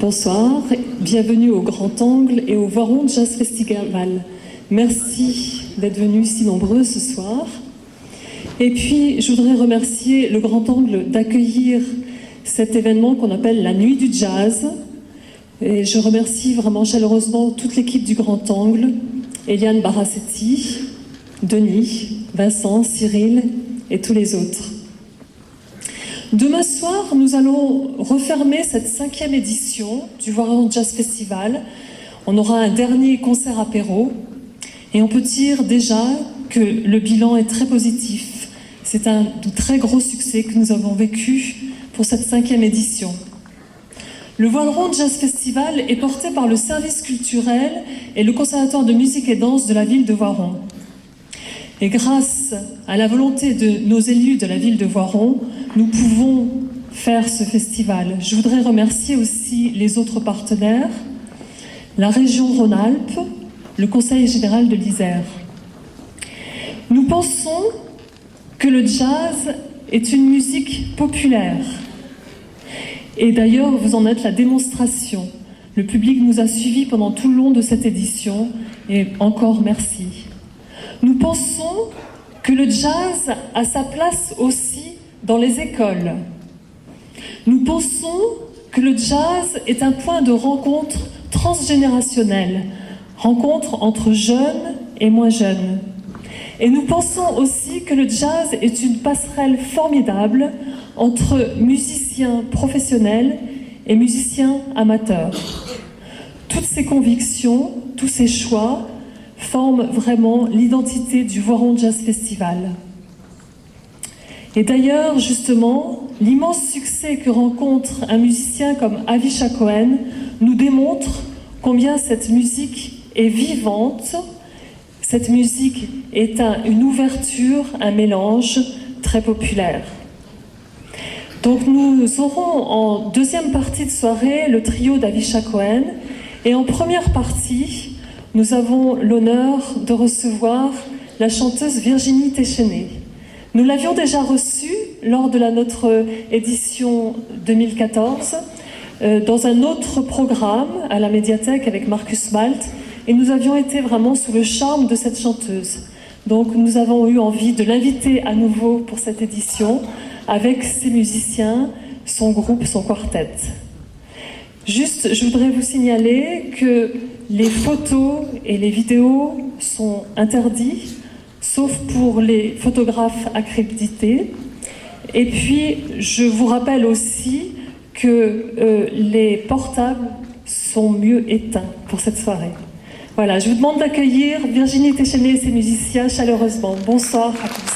Bonsoir, bienvenue au Grand Angle et au Voiron Jazz Festival. Merci d'être venus si nombreux ce soir. Et puis, je voudrais remercier le Grand Angle d'accueillir cet événement qu'on appelle la Nuit du Jazz. Et je remercie vraiment chaleureusement toute l'équipe du Grand Angle, Eliane Barassetti, Denis, Vincent, Cyril et tous les autres. Demain soir, nous allons refermer cette 5e édition du Voiron Jazz Festival. On aura un dernier concert apéro et on peut dire déjà que le bilan est très positif. C'est un très gros succès que nous avons vécu pour cette 5e édition. Le Voiron Jazz Festival est porté par le service culturel et le Conservatoire de musique et danse de la ville de Voiron. Et grâce à la volonté de nos élus de la ville de Voiron, nous pouvons faire ce festival. Je voudrais remercier aussi les autres partenaires, la région Rhône-Alpes, le Conseil général de l'Isère. Nous pensons que le jazz est une musique populaire. Et d'ailleurs, vous en êtes la démonstration. Le public nous a suivis pendant tout le long de cette édition, et encore merci. Nous pensons que le jazz a sa place aussi dans les écoles. Nous pensons que le jazz est un point de rencontre transgénérationnelle, rencontre entre jeunes et moins jeunes. Et nous pensons aussi que le jazz est une passerelle formidable entre musiciens professionnels et musiciens amateurs. Toutes ces convictions, tous ces choix forment vraiment l'identité du Voiron Jazz Festival. Et d'ailleurs, justement, l'immense succès que rencontre un musicien comme Avishai Cohen nous démontre combien cette musique est vivante. Cette musique est une ouverture, un mélange très populaire. Donc nous aurons en deuxième partie de soirée le trio d'Avishai Cohen et en première partie, nous avons l'honneur de recevoir la chanteuse Virginie Téchené. Nous l'avions déjà reçue lors de notre édition 2014 dans un autre programme à la médiathèque avec Marcus Malt et nous avions été vraiment sous le charme de cette chanteuse. Donc nous avons eu envie de l'inviter à nouveau pour cette édition avec ses musiciens, son groupe, son quartet. Juste, je voudrais vous signaler que les photos et les vidéos sont interdits, sauf pour les photographes accrédités. Et puis, je vous rappelle aussi que les portables sont mieux éteints pour cette soirée. Voilà, je vous demande d'accueillir Virginie Téchené et ses musiciens chaleureusement. Bonsoir à tous.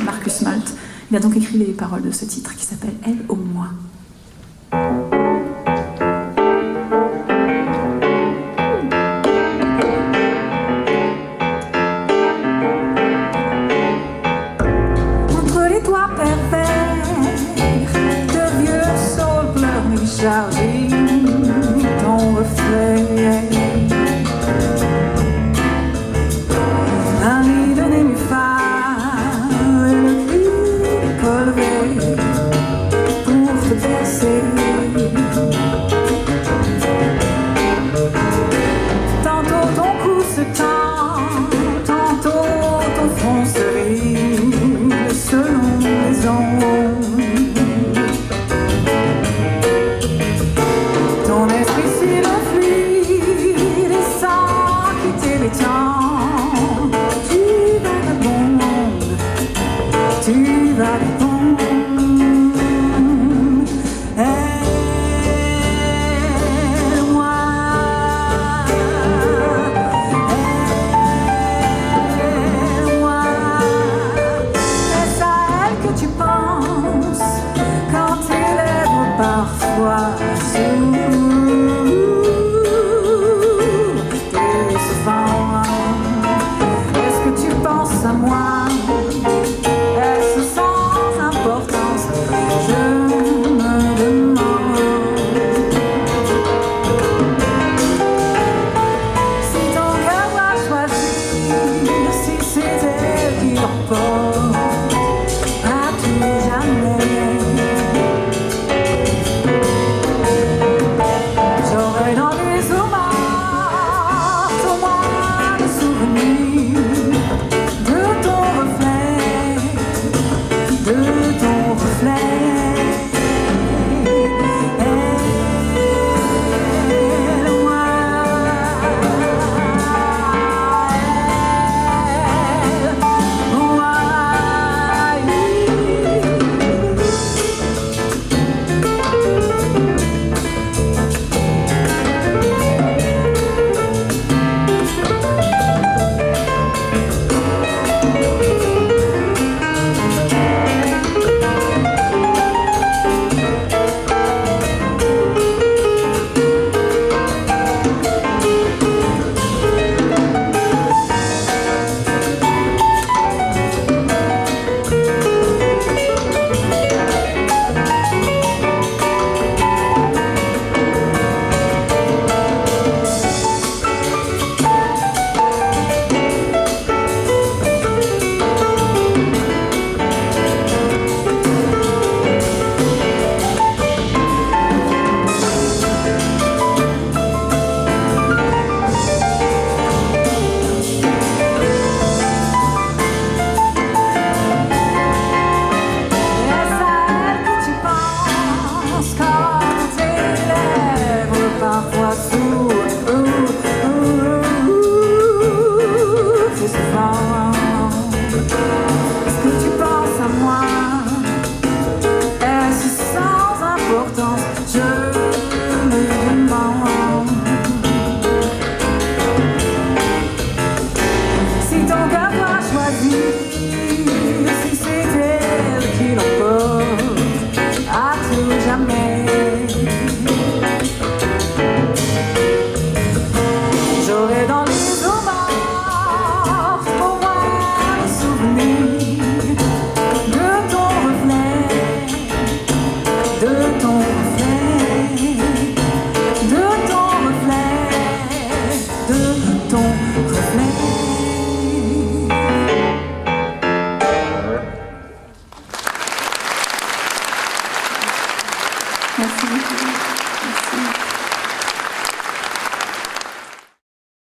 Marcus Malt. Il a donc écrit les paroles de ce titre qui s'appelle « Elle au moi ». Entre les toits pervers de vieux saules pleurent chargés ton reflet. Un lit de nénuphar et le cri colvé pour te bercer. Tantôt ton cou se tend, tantôt ton front se ride selon les ondes. Ton esprit s'il enfuit parfois tout, c'est souvent. Est-ce que tu penses à moi? Est-ce sans importance? Je me demande. Si ton cœur doit choisir, si c'est elle qui l'emporte à tout jamais, j'aurai dans les eaux mortes pour voir le souvenir de ton reflet, de ton reflet, de ton reflet, de ton reflet. Merci beaucoup. Merci.